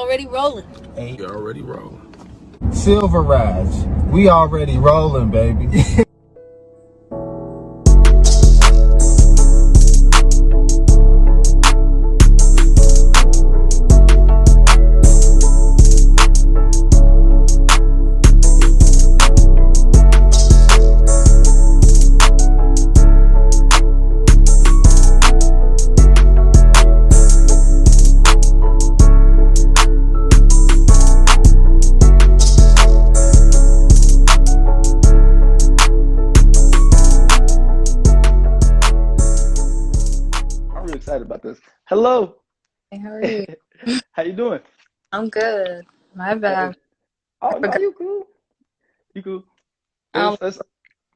Already rolling. Hey, You already rolling. SilverView, we already rolling, baby. I'm really excited about this. Hello. Hey, how are you? How you doing? I'm good. My Hey. bad. I Oh no, forgot you cool. You cool. I'm It's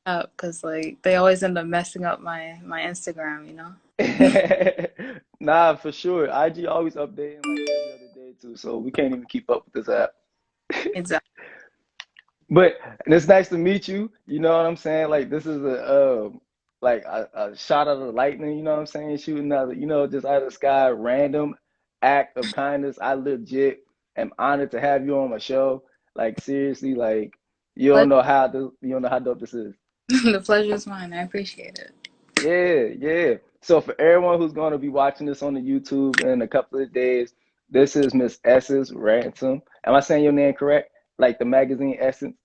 up because like they always end up messing up my Instagram, you know? nah, for sure. IG always updating like every other day too, so we can't even keep up with this app. Exactly. But and it's nice to meet you. You know what I'm saying? Like this is a shot out of the lightning. You know what I'm saying? Shooting out, just out of the sky, random act of kindness. I legit am honored to have you on my show. Like seriously, like you don't know how dope this is. The pleasure is mine. I appreciate it. Yeah, yeah. So for everyone who's going to be watching this on the YouTube in a couple of days, this is Miss Essence Ransom. Am I saying your name correct? Like the magazine Essence?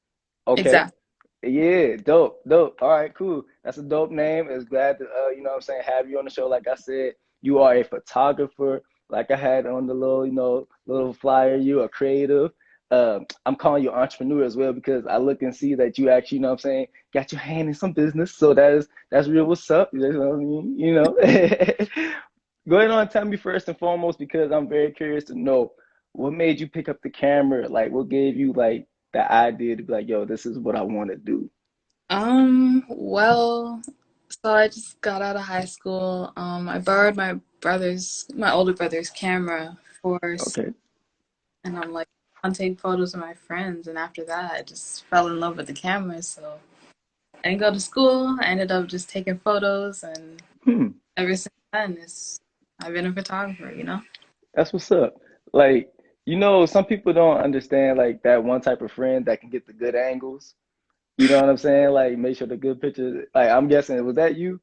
Okay. Exactly. Yeah, dope, dope. All right, cool. That's a dope name. It's glad to what I'm saying, have you on the show. Like I said, you are a photographer. Like I had on the little, little flyer, you are creative. I'm calling you entrepreneur as well because I look and see that you actually, what I'm saying, got your hand in some business. So that's real what's up. You know what I mean? Go ahead on and tell me first and foremost because I'm very curious to know what made you pick up the camera? Like what gave you like the idea to be like, yo, this is what I want to do. Well, so I just got out of high school. I borrowed my older brother's camera Okay. and I'm like, I'll take photos of my friends. And after that, I just fell in love with the camera. So I didn't go to school. I ended up just taking photos, and Hmm. ever since then, I've been a photographer, you know? That's what's up. Like, some people don't understand like that one type of friend that can get the good angles. You know what I'm saying? Like make sure the good pictures. Like I'm guessing, was that you?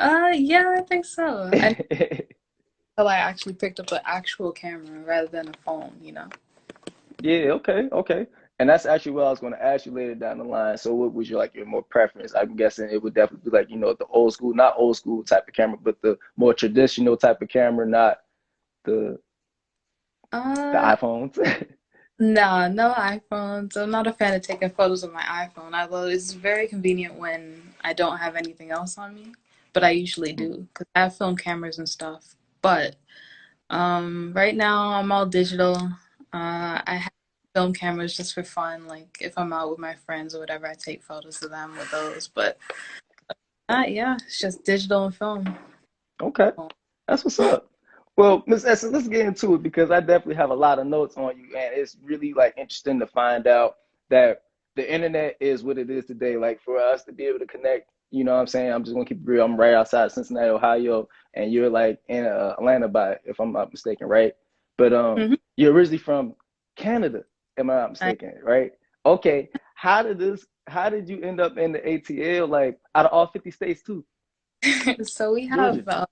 Yeah, I think so. Until I actually picked up an actual camera rather than a phone, you know? Yeah, okay, okay. And that's actually what I was going to ask you later down the line. So what was your more preference? I'm guessing it would definitely be like, the old school, not old school type of camera, but the more traditional type of camera, not the the Uh, iPhones. no, no iPhones. I'm not a fan of taking photos with my iPhone, although it's very convenient when I don't have anything else on me. But I usually do because I have film cameras and stuff. But right now I'm all digital. I have film cameras just for fun. Like if I'm out with my friends or whatever, I take photos of them with those. But yeah, it's just digital and film. Okay, that's what's up. Well, Miss Essence, let's get into it because I definitely have a lot of notes on you, and it's really like interesting to find out that the internet is what it is today. Like for us to be able to connect, you know what I'm saying? I'm just gonna keep it real. I'm right outside Cincinnati, Ohio, and you're like in Atlanta, by if I'm not mistaken, right? But Hmm. you're originally from Canada, am I not mistaken, right? Okay, How did you end up in the ATL? Like out of all 50 states too, So Georgia.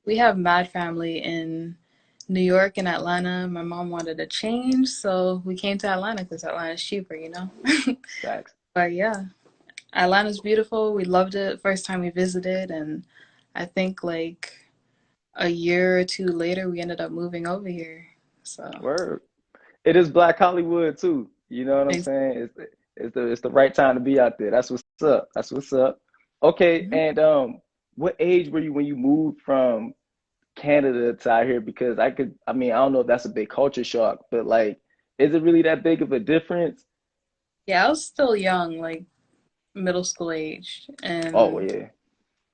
we have Mad Family in New York and Atlanta. My mom wanted a change, so we came to Atlanta because Atlanta's cheaper, you know? Facts. But yeah, Atlanta's beautiful. We loved it first time we visited, and I think like a year or two later, we ended up moving over here. So, Word. It is BLACC Hollywood too. You know what I'm ex- saying? It's the right time to be out there. That's what's up. That's what's up. Okay, mhm. and what age were you when you moved from Canada to out here? Because I mean, I don't know if that's a big culture shock, but like, is it really that big of a difference? Yeah, I was still young, like middle school age, Oh and yeah.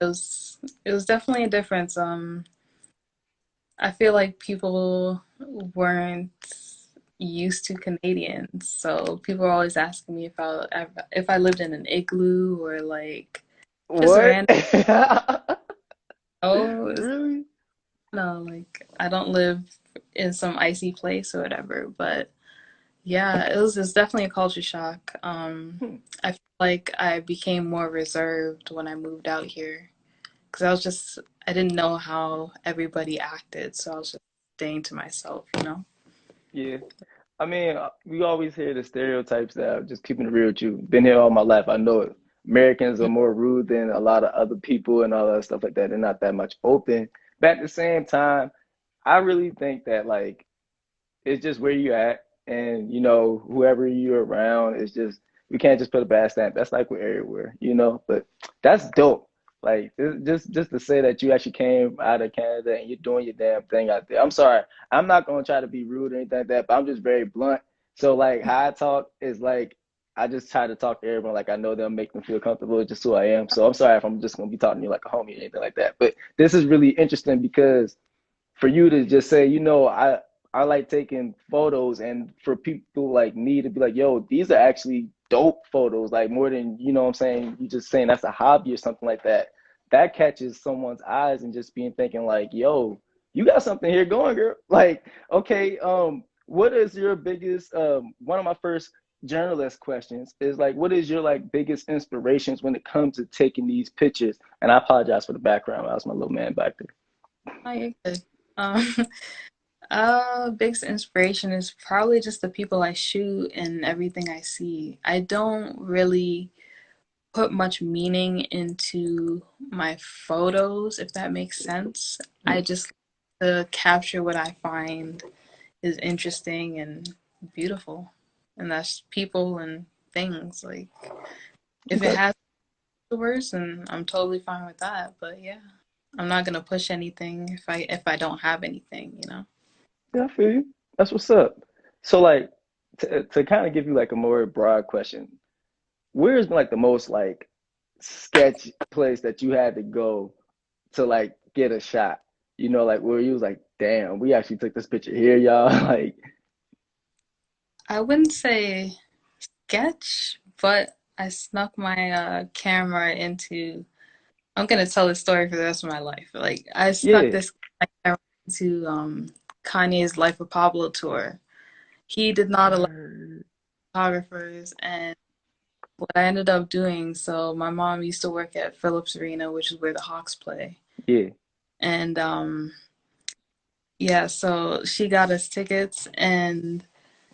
it was definitely a difference. I feel like people weren't used to Canadians, so people were always asking me if I lived in an igloo or like just What? random. Oh, Really? No, like I don't live in some icy place or whatever, but yeah, it's definitely a culture shock. Hmm. I feel like I became more reserved when I moved out here because I didn't know how everybody acted, so I was just staying to myself, you know? Yeah. I mean, we always hear the stereotypes that just keeping it real with you. Been here all my life. I know it. Americans are more rude than a lot of other people and all that stuff like that. They're not that much open. But at the same time, I really think that like it's just where you at, and whoever you're around is just we can't just put a bad stamp. That's like with everywhere. But that's dope. Like just to say that you actually came out of Canada and you're doing your damn thing out there. I'm sorry, I'm not gonna try to be rude or anything like that, but I'm just very blunt. So like how I talk is like I just try to talk to everyone like I know them, make them feel comfortable, just who I am. So I'm sorry if I'm just gonna be talking to you like a homie or anything like that. But this is really interesting because for you to just say, I like taking photos, and for people like me to be like, yo, these are actually dope photos, like more than, what I'm saying, you just saying that's a hobby or something like that. That catches someone's eyes and just being thinking like, yo, you got something here going, girl. Like, okay, what is your biggest one of my first journalist questions is like, what is your like biggest inspirations when it comes to taking these pictures? And I apologize for the background. That was my little man back there. Oh, you're good. Um, biggest inspiration is probably just the people I shoot and everything I see. I don't really put much meaning into my photos, if that makes sense. I Mm, just like to capture what I find is interesting and beautiful. And that's people and things. Like if it okay. has the worst, and I'm totally fine with that. But yeah, I'm not gonna push anything if I don't have anything, you know. Yeah, I feel you. That's what's up. So like to kind of give you like a more broad question, where's been like the most like sketch place that you had to go to like get a shot? Like where you was like, damn, we actually took this picture here, y'all. Like, I wouldn't say sketch, but I snuck my camera into. I'm gonna tell this story for the rest of my life. Like I snuck yeah. this my camera into Kanye's Life of Pablo tour. He did not allow Word. photographers, and what I ended up doing. So my mom used to work at Phillips Arena, which is where the Hawks play, Yeah. and yeah, so she got us tickets and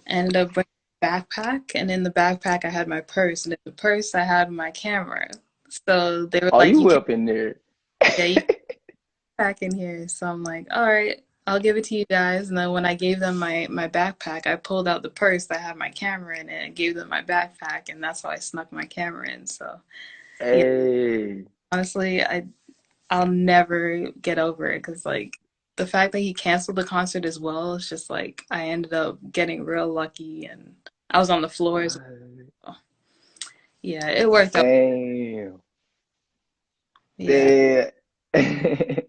ended up bringing a backpack, and in the backpack I had my purse, and in the purse I had my camera. So they were Oh, like, you "You can, up in there. yeah, you can pack in here." So I'm like, "All right, I'll give it to you guys." And then when I gave them my backpack, I pulled out the purse that had my camera in it and gave them my backpack, and that's how I snuck my camera in. So yeah, Hey. honestly, I'll never get over it because like the fact that he canceled the concert as well is just like I ended up getting real lucky and I was on the floor as What? well. Yeah, it worked out. Damn. Yeah. Yeah.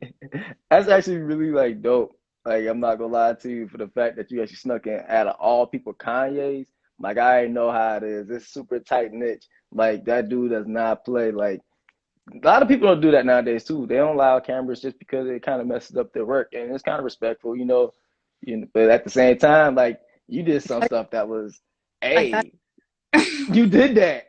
That's actually really like dope. Like I'm not gonna lie to you for the fact that you actually snuck in out of all people Kanye's. Like I already know how it is. It's super tight niche. Like that dude does not play. Like a lot of people don't do that nowadays too. They don't allow cameras just because it kind of messes up their work, and it's kind of respectful. But at the same time, like you did some stuff that was, Like that. hey, you did that.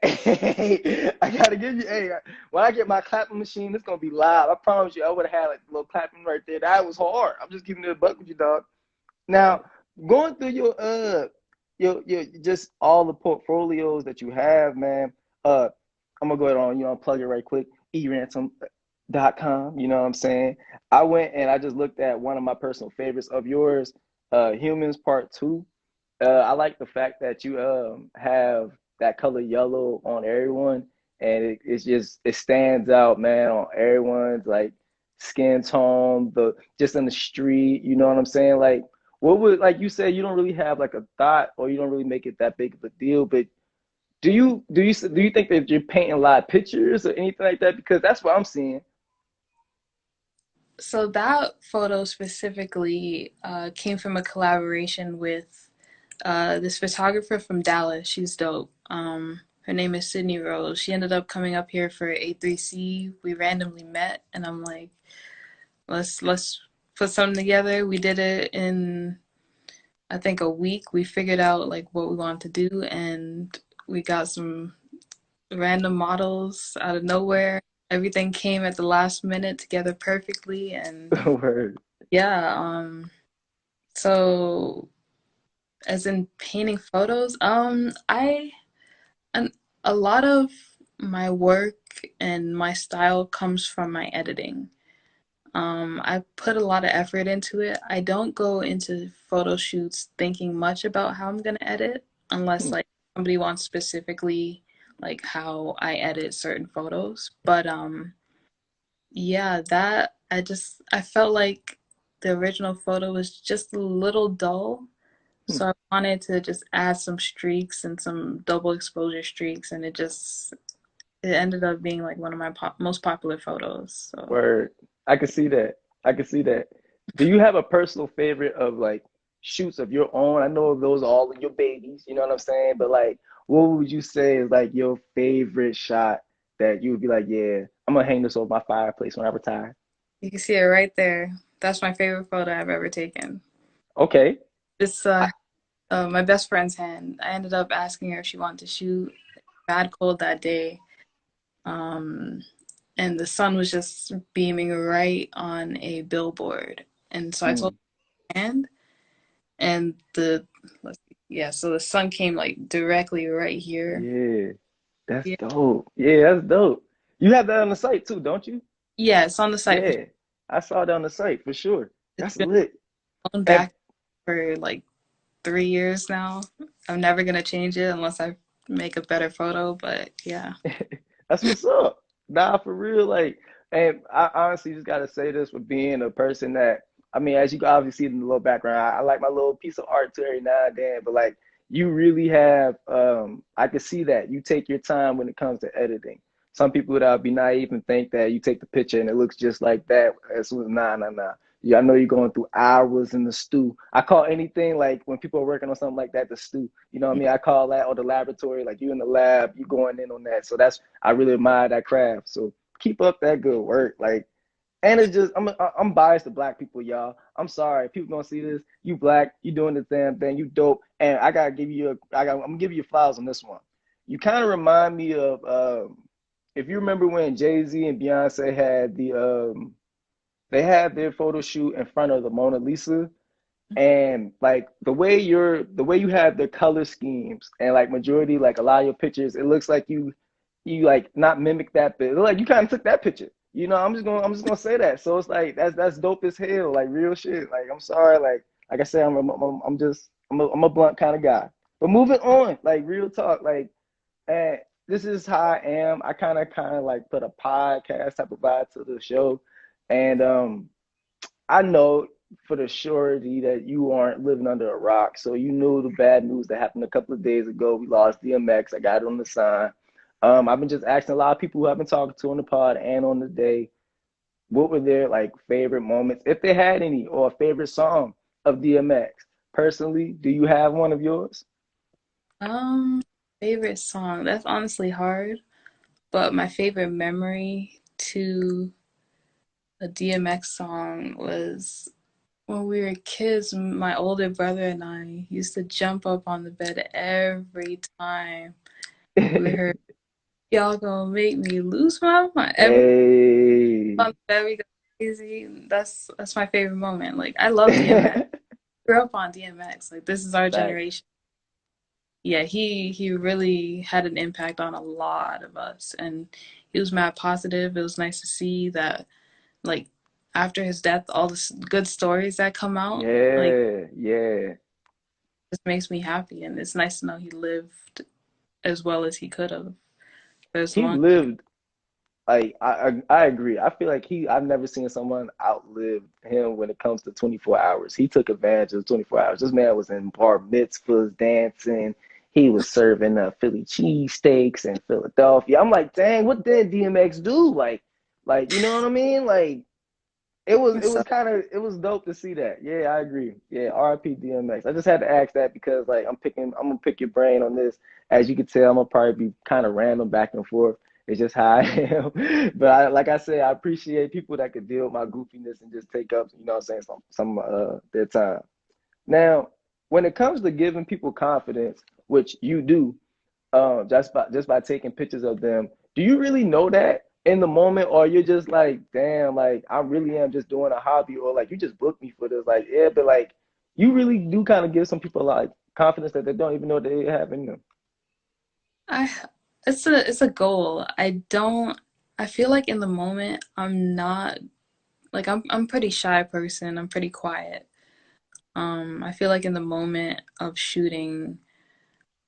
I gotta give you. Hey, when I get my clapping machine, it's gonna be live. I promise you. I would have had like a little clapping right there. That was hard. I'm just giving it a buck with you, dog. Now, going through your just all the portfolios that you have, man. I'm gonna go ahead on plug it right quick. eransom.com. You know what I'm saying? I went and I just looked at one of my personal favorites of yours, Humans Part Two. I like the fact that you have that color yellow on everyone, and it stands out, man, on everyone's like skin tone, the just in the street. You know what I'm saying? Like, what would like you said you don't really have like a thought, or you don't really make it that big of a deal, but do you think that you're painting a lot of pictures or anything like that? Because that's what I'm seeing. So that photo specifically came from a collaboration with this photographer from Dallas. She's dope. Her name is Sydney Rose. She ended up coming up here for A3C. We randomly met, and I'm like, let's put something together. We did it in, I think, a week. We figured out like what we wanted to do, and we got some random models out of nowhere. Everything came at the last minute together perfectly, and Word. yeah. So as in painting photos, and a lot of my work and my style comes from my editing. I put a lot of effort into it. I don't go into photo shoots thinking much about how I'm gonna edit unless Hmm. like somebody wants specifically like how I edit certain photos. But yeah, that I felt like the original photo was just a little dull. Hmm. So I wanted to just add some streaks and some double exposure streaks, and it ended up being like one of my most popular photos. So Word. I can see that. I can see that. Do you have a personal favorite of like shoots of your own? I know those are all of your babies, you know what I'm saying? But like, what would you say is like your favorite shot that you would be like, yeah, I'm gonna hang this over my fireplace when I retire? you can see it right there. That's my favorite photo I've ever taken. Okay. It's I, my best friend's hand. I ended up asking her if she wanted to shoot. Bad cold that day. Um, and the sun was just beaming right on a billboard. And so I told mm, her hand, and let's see, yeah, so the sun came like directly right here. yeah, that's Yeah, dope. Yeah, that's dope. You have that on the site too, don't you? yeah, it's on the site for sure. Yeah, I saw that on the site for sure. It's That's been lit. on And back for like 3 years now. I'm never gonna change it unless I make a better photo, but yeah. that's what's up. Nah, for real. Like, and I honestly just gotta say this for being a person that, I mean, as you can obviously see in the little background, I like my little piece of art too every now and then, but like, you really have, I can see that you take your time when it comes to editing. Some people would be naive and think that you take the picture and it looks just like that. As soon as, nah, nah, nah. Yeah, I know you're going through hours in the stew. I call anything like when people are working on something like that the stew. You know what I mean? I call that or the laboratory, like you in the lab, you going in on that. So that's I really admire that craft. So keep up that good work. Like, and it's just I'm biased to black people, y'all. I'm sorry, people gonna see this. You black, you doing the damn thing, you dope. And I gotta give you I'm gonna give you flowers on this one. You kind of remind me of if you remember when Jay-Z and Beyonce had they had their photo shoot in front of the Mona Lisa, and like the way you have the color schemes and like majority like a lot of your pictures, it looks like you like not mimic that bit. It look like you kind of took that picture. You know, I'm just gonna say that. So it's like that's dope as hell, like real shit. Like I'm sorry, like I said, I'm just I'm a blunt kind of guy. But moving on, like real talk, like and this is how I am. I kind of like put a podcast type of vibe to the show, and I know for the surety that you aren't living under a rock. So you knew the bad news that happened a couple of days ago. We lost DMX. I got it on the sign. I've been just asking a lot of people who I've been talking to on the pod and on the day, what were their like favorite moments, if they had any, or a favorite song of DMX. Personally, do you have one of yours? Um, Favorite song. That's honestly hard, but my favorite memory to a DMX song was when we were kids. My older brother and I used to jump up on the bed every time we heard "Y'all Gonna Make Me Lose My Mind." Every Hey. on the bed we go crazy. That's my favorite moment. Like I love DMX. Grew up on DMX. Like this is our Facts. generation. Yeah, he really had an impact on a lot of us, and he was mad positive. It was nice to see that, like, after his death, all the good stories that come out, like, Yeah, yeah. just makes me happy, and it's nice to know he lived as well as he could have for as He long as he could. lived. Like I agree. I feel like I've never seen someone outlive him when it comes to 24 hours. He took advantage of 24 hours. This man was in bar mitzvahs dancing. He was serving Philly cheesesteaks in Philadelphia. I'm like, dang, what did DMX do? Like you know what I mean? Like it So was kind of it was dope to see that. Yeah, I agree. Yeah, RIP DMX. I just had to ask that because like I'm gonna pick your brain on this. As you can tell, I'm gonna probably be kind of random back and forth. It's just how I am. But like I said, I appreciate people that could deal with my goofiness and just take up, you know what I'm saying, some their time. Now, when it comes to giving people confidence, which you do, just by taking pictures of them, do you really know that in the moment, or you're just like, damn, like I really am just doing a hobby, or like you just booked me for this, like yeah, but like you really do kind of give some people like confidence that they don't even know they have in them. I it's a goal. I feel like in the moment I'm not like I'm pretty shy person. I'm pretty quiet. I feel like in the moment of shooting,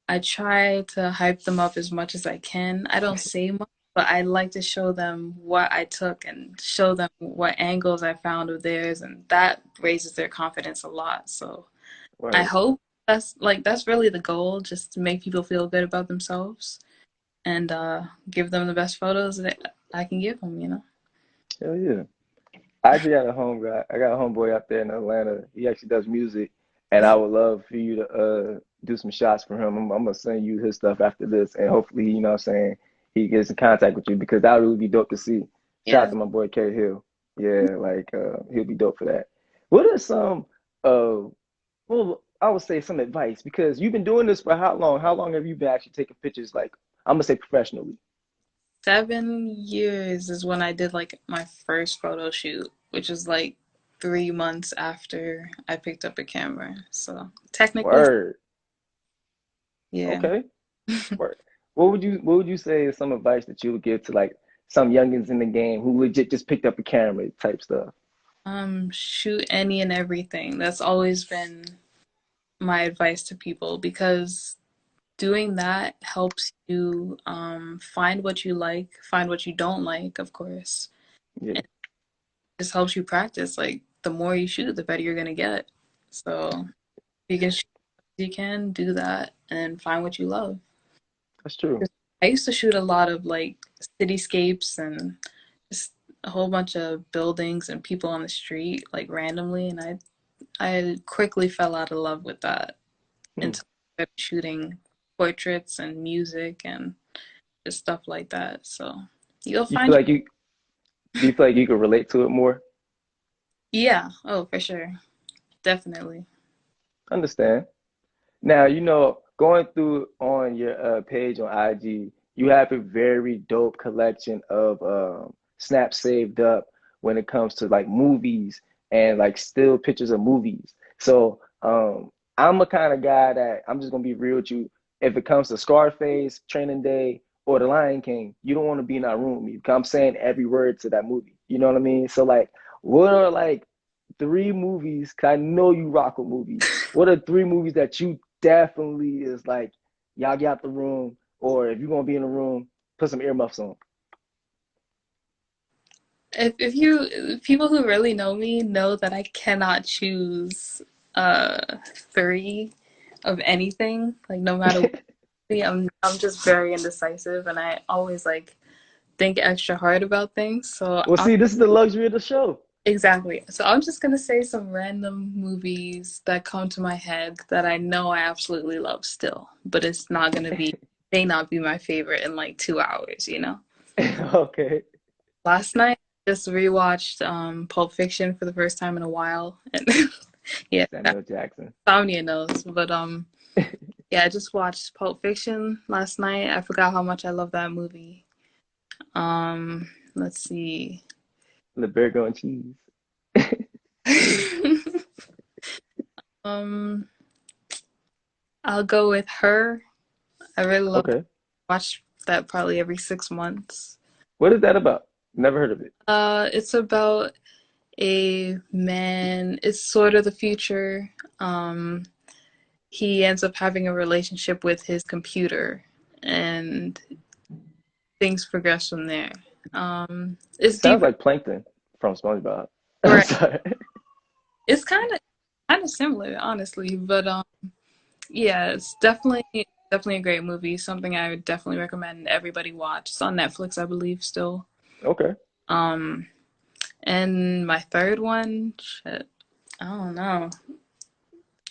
I try to hype them up as much as I can. I don't say much, but I like to show them what I took and show them what angles I found of theirs, and that raises their confidence a lot. So I Right. hope that's really the goal, just to make people feel good about themselves and give them the best photos that I can give them, you know? Hell yeah. I actually got a home guy. I got a homeboy out there in Atlanta. He actually does music, and I would love for you to do some shots for him. I'm gonna send you his stuff after this, and hopefully, you know what I'm saying, he gets in contact with you because that would really be dope to see. Shout out Yeah. to my boy K Hill. Yeah, like he'll be dope for that. What are some well, I would say some advice because you've been doing this for how long? How long have you been actually taking pictures like I'm gonna say professionally? 7 years is when I did like my first photo shoot, which is like 3 months after I picked up a camera. So technically, Word. yeah. Okay. Word. What would you say is some advice that you would give to like some youngins in the game who legit just picked up a camera type stuff? Shoot any and everything. That's always been my advice to people because doing that helps you find what you like, find what you don't like, of course. Yeah, And it just helps you practice. Like the more you shoot, the better you're gonna get. So if you can shoot as you can, do that and find what you love. that's true. I used to shoot a lot of like cityscapes and just a whole bunch of buildings and people on the street, like randomly, and I quickly fell out of love with that Hmm. until I started shooting portraits and music and just stuff like that. So you'll You find feel like you do you feel like you could relate to it more? yeah, oh for sure. Definitely. Understand. Now, going through on your page on IG, you have a very dope collection of snaps saved up when it comes to like movies and like still pictures of movies. So I'm a kind of guy that I'm just gonna be real with you. If it comes to Scarface, Training Day, or The Lion King, you don't want to be in that room with me because I'm saying every word to that movie. You know what I mean? So like, what are like three movies? Cause I know you rock with movies. What are three movies that you definitely is like, y'all get out the room, or if you're gonna be in the room, put some earmuffs on. If people who really know me know that I cannot choose three of anything, like no matter what. I'm just very indecisive and I always like think extra hard about things. So Well, I'm see, this is the luxury of the show. exactly. So I'm just gonna say some random movies that come to my head that I know I absolutely love still, but it's not gonna be may not be my favorite in like 2 hours, you know? Okay. Last night I just rewatched Pulp Fiction for the first time in a while. And yeah, Samuel Jackson. Sonya knows. But yeah, I just watched Pulp Fiction last night. I forgot how much I love that movie. Let's see. The burger and cheese. um, I'll go with Her. I really love that. Okay. Watch that probably every 6 months. What is that about? Never heard of it. It's about a man. It's sort of the future. Um, he ends up having a relationship with his computer, and things progress from there. It's It sounds deeper, like Plankton from SpongeBob. I'm right? sorry. It's kind of similar, honestly, but yeah, it's definitely a great movie. Something I would definitely recommend everybody watch. It's on Netflix, I believe, still. Okay. Um, and my third one, shit, I don't know,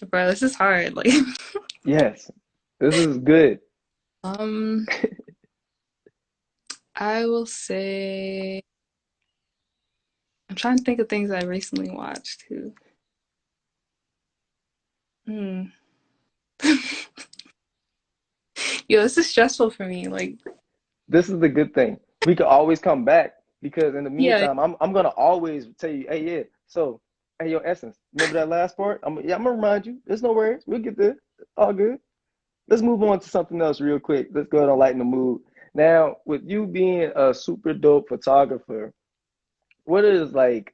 bro. This is hard. Like, Yes. This is good. um, I will say I'm trying to think of things I recently watched too. Hmm. Yo, this is stressful for me. Like, This is the good thing. We could always come back because in the yeah, meantime, I'm gonna always tell you, hey, yeah. So, hey, yo, Essence, remember that last part? I'm gonna remind you. There's no worries. We'll get there. All good. Let's move on to something else real quick. Let's go ahead and lighten the mood. Now, with you being a super dope photographer, what is like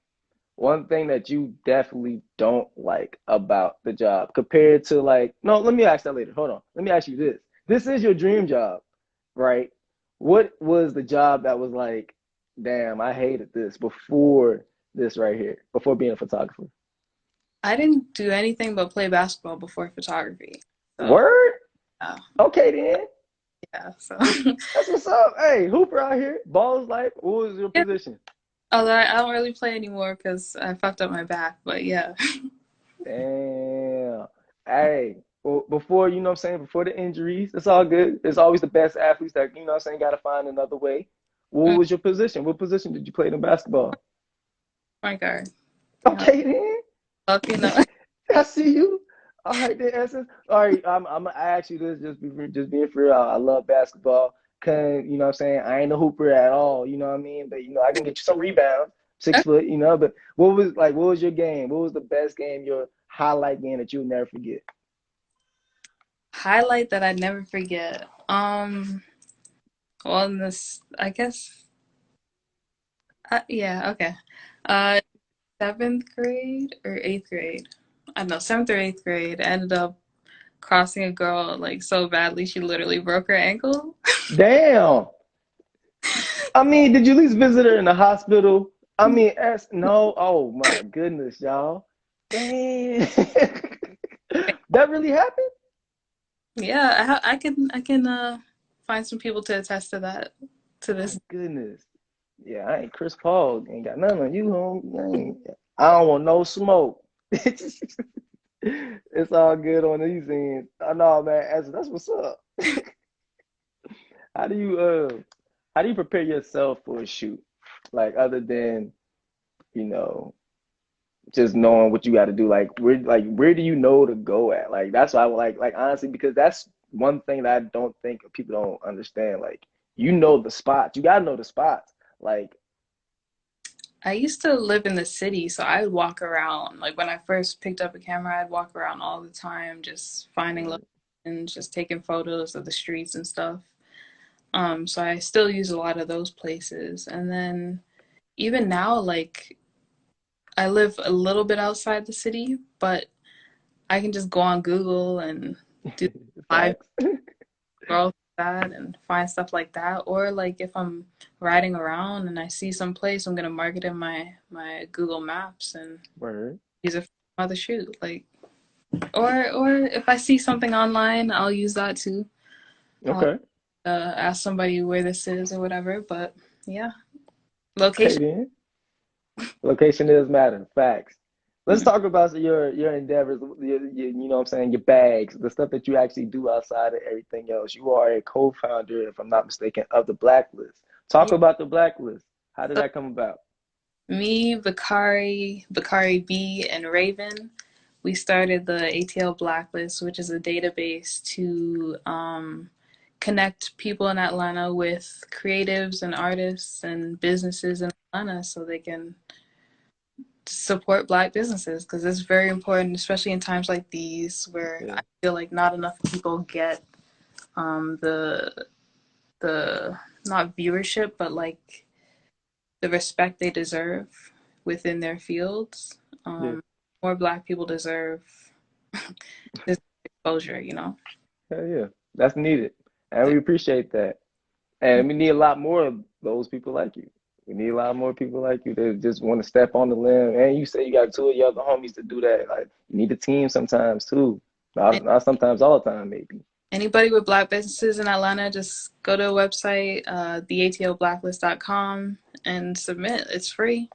one thing that you definitely don't like about the job compared to like, no, let me ask that later. Hold on. Let me ask you this. This is your dream job, right? What was the job that was like, damn, I hated this before this right here, before being a photographer? I didn't do anything but play basketball before photography. So, Word? yeah, Okay, then. yeah. So, That's what's up. Hey, Hooper out here. Ball is life. What was your yeah. position? Although I don't really play anymore because I fucked up my back. But yeah, Damn. Hey, well, before, you know what I'm saying, before the injuries, it's all good. It's always the best athletes that, you know what I'm saying, got to find another way. What mm, was your position? What position did you play in basketball? my God. Yeah, Okay, then. lucky enough. I see you. All right, then, Essence. All right, I'm gonna ask you this, just being for real. I love basketball. You know what I'm saying? I ain't a hooper at all, you know what I mean? But, you know, I can get you some rebounds, 6 foot, you know. But what was your game? What was the best game, your highlight game that you'll never forget? Highlight that I never forget. Well, in this, I guess, yeah, okay. Uh, seventh grade or eighth grade. I don't know, seventh or eighth grade. I ended up crossing a girl like so badly she literally broke her ankle. Damn. I mean, did you at least visit her in the hospital? I mean, no. Oh my goodness, y'all. Damn. That really happened? Yeah, I can find some people to attest to that to My this. goodness. Yeah, I ain't Chris Paul. Ain't got nothing on you, home. I don't want no smoke. It's all good on these ends. I know, man. That's what's up. How do you how do you prepare yourself for a shoot? Like other than, you know, just knowing what you got to do. Like where do you know to go at? Like that's why I like honestly because that's one thing that I don't think people don't understand. Like you know the spots. You got to know the spots. Like I used to live in the city, so I'd walk around. Like when I first picked up a camera, I'd walk around all the time, just finding word, locations, just taking photos of the streets and stuff. So I still use a lot of those places. And then even now, like I live a little bit outside the city, but I can just go on Google and do live facts. scroll through that and find stuff like that. Or like if I'm riding around and I see some place, I'm gonna mark it in my Google Maps and Word. use it for another shoot. Like or if I see something online, I'll use that too. I'll Okay. ask somebody where this is or whatever. But yeah, Okay location. then. Location does matter. Facts. Let's talk about your endeavors, you know what I'm saying, your bags, the stuff that you actually do outside of everything else. You are a co-founder, if I'm not mistaken, of the Blacklist. Talk Yeah. about the Blacklist. How did So that come about? me, Bakari B, and Raven, we started the ATL Blacklist, which is a database to connect people in Atlanta with creatives and artists and businesses in Atlanta so they can support Black businesses because it's very important, especially in times like these where Yeah, I feel like not enough people get the not viewership but like the respect they deserve within their fields. yeah, More Black people deserve this exposure, you know. hell yeah. That's needed. And we appreciate that. And we need a lot more of those people like you. We need a lot more people like you that just want to step on the limb. And you say you got two of your other homies to do that. Like you need a team sometimes too. Not sometimes, all the time, maybe. Anybody with Black businesses in Atlanta, just go to a website, theatlblacklist.com, and submit. It's free.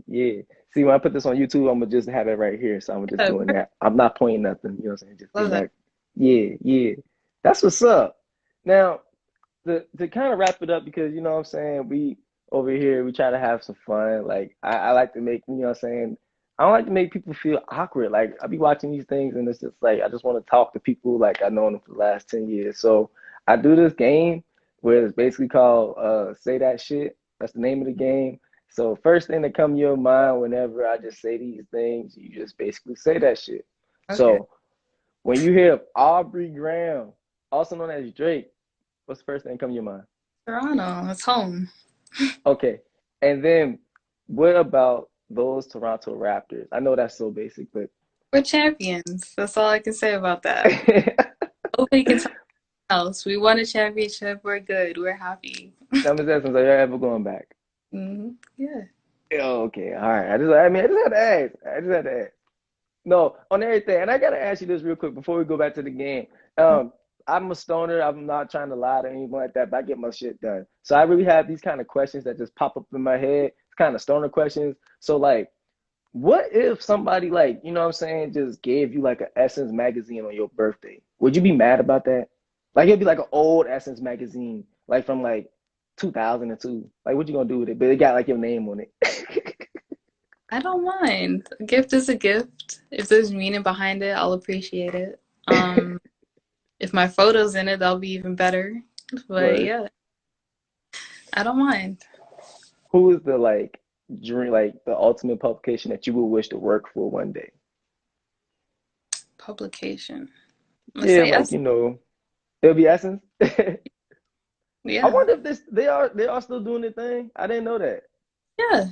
Yeah. See, when I put this on YouTube, I'm gonna just have it right here. So I'm just Yeah, doing that. I'm not pointing nothing. You know what I'm saying? Just love being that. like, yeah, yeah. That's what's up. Now, to kind of wrap it up, because you know what I'm saying, we over here we try to have some fun. Like I like to make, you know what I'm saying, I don't like to make people feel awkward. Like I be watching these things and it's just like I just want to talk to people like I've known them for the last 10 years. So I do this game where it's basically called Say That Shit. That's the name of the game. So first thing that come to your mind whenever I just say these things, you just basically say that shit. Okay. So when you hear of Aubrey Graham, also known as Drake, what's the first thing that come to your mind? Toronto, it's home. Okay. And then what about those Toronto Raptors? I know that's so basic, but We're champions. That's all I can say about that. Nobody can tell us else. We won a championship. We're good. We're happy. I'm just asking, so you're ever going back? Yeah. Oh, okay, all right. I just had to ask. I just had to ask. No, on everything. And I gotta ask you this real quick before we go back to the game. I'm a stoner. I'm not trying to lie or anything like that, but I get my shit done. So I really have these kind of questions that just pop up in my head. It's kind of stoner questions. So like, what if somebody like, you know what I'm saying, just gave you like an Essence magazine on your birthday? Would you be mad about that? Like it'd be like an old Essence magazine, like from like 2002. Like what you gonna do with it? But it got like your name on it. I don't mind. A gift is a gift. If there's meaning behind it, I'll appreciate it. If my photo's in it, that'll be even better. But Word. yeah, I don't mind. Who is the like dream, like the ultimate publication that you would wish to work for one day? Publication. Let's Yeah, say like yes. you know, it'll be Essence. I Yeah. wonder if this they are still doing the thing. I didn't know that. Yeah.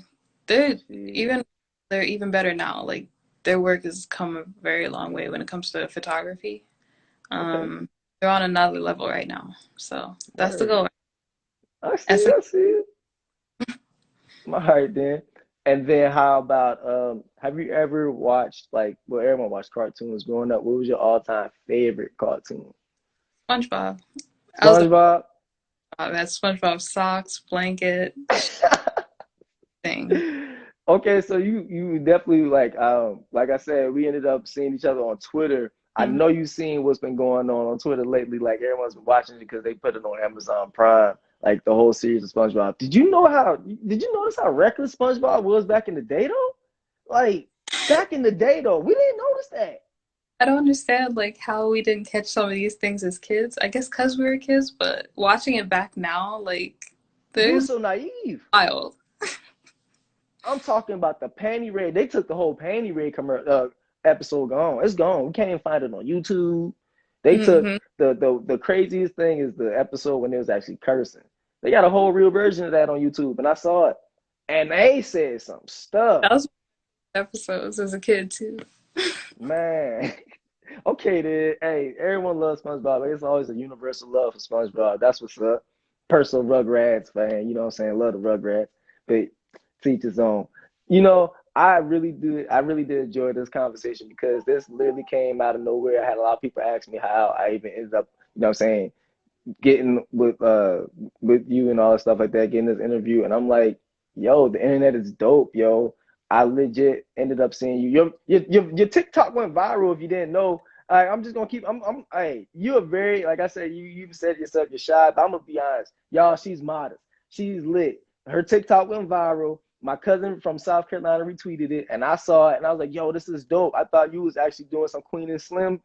They're Shit. even they're even better now. Like their work has come a very long way when it comes to photography. Okay. Um, they're on another level right now. So that's the Word. goal. I see. Essence. I see. All right then. And then how about have you ever watched like well everyone watched cartoons growing up. What was your all-time favorite cartoon? SpongeBob. I was the SpongeBob? that SpongeBob socks, blanket, thing. Okay, so you definitely like I said, we ended up seeing each other on Twitter. I Mhm. know you've seen what's been going on Twitter lately. Like everyone's been watching it because they put it on Amazon Prime, like the whole series of SpongeBob. Did you notice how reckless SpongeBob was back in the day though? Like back in the day though, we didn't notice that. I don't understand like how we didn't catch some of these things as kids. I guess because we were kids, but watching it back now, like We were there's so naive. wild. I'm talking about the panty raid. They took the whole panty raid episode gone. It's gone. We can't even find it on YouTube. They took Hmm. the craziest thing is the episode when it was actually cursing. They got a whole real version of that on YouTube, and I saw it. And they said some stuff, That was episodes as a kid too. man. Okay, then. Hey, everyone loves SpongeBob. It's always a universal love for SpongeBob. That's what's up. Personal Rugrats fan. You know what I'm saying? Love the Rugrats. But teach his own. You know, I really did enjoy this conversation because this literally came out of nowhere. I had a lot of people ask me how I even ended up, you know what I'm saying, getting with you and all that stuff like that, getting this interview. And I'm like, yo, the internet is dope, yo. I legit ended up seeing you. Your TikTok went viral if you didn't know. I'm just gonna keep. Hey, you're very like I said. You said yourself you're shy, but I'm gonna be honest, y'all. She's modest. She's lit. Her TikTok went viral. My cousin from South Carolina retweeted it, and I saw it, and I was like, "Yo, this is dope." I thought you was actually doing some Queen and Slim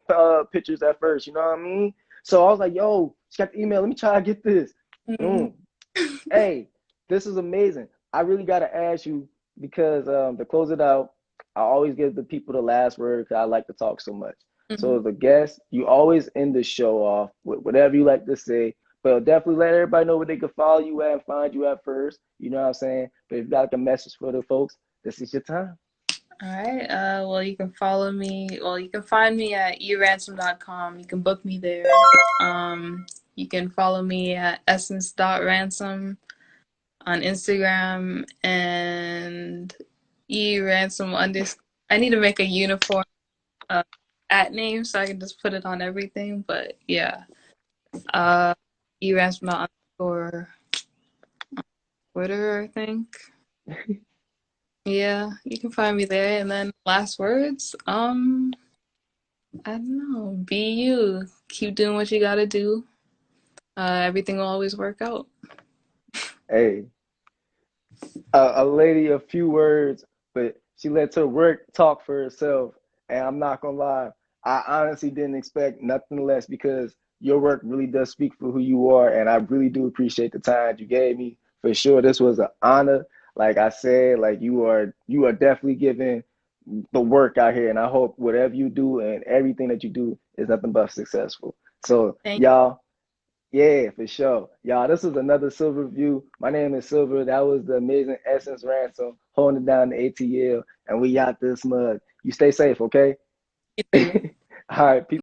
pictures at first. You know what I mean? So I was like, "Yo, she got the email. Let me try to get this." Mhm. Mm. Hey, this is amazing. I really got to ask you because to close it out, I always give the people the last word because I like to talk so much. So Mhm. as a guest, you always end the show off with whatever you like to say, but definitely let everybody know where they can follow you at and find you at first. You know what I'm saying? But if you got like a message for the folks, this is your time. All right. Well, you can follow me. Well, you can find me at eransom.com. You can book me there. You can follow me at essence.ransom on Instagram and eransom underscore. I need to make a uniform uh, at name so I can just put it on everything. But yeah, uh, eransom underscore Twitter, I think. Yeah, you can find me there. And then last words. I don't know. Be you. Keep doing what you gotta do. Everything will always work out. Hey, a lady of few words, but she lets her work talk for herself. And I'm not gonna lie, I honestly didn't expect nothing less because your work really does speak for who you are, and I really do appreciate the time you gave me. For sure, this was an honor. Like I said, like you are definitely giving the work out here, and I hope whatever you do and everything that you do is nothing but successful. So Thank y'all, yeah, for sure. Y'all, this is another SilverView. My name is Silver. That was the amazing Essence Ransom holding it down the ATL, and we got this mug. You stay safe, okay? you too. All right, peace.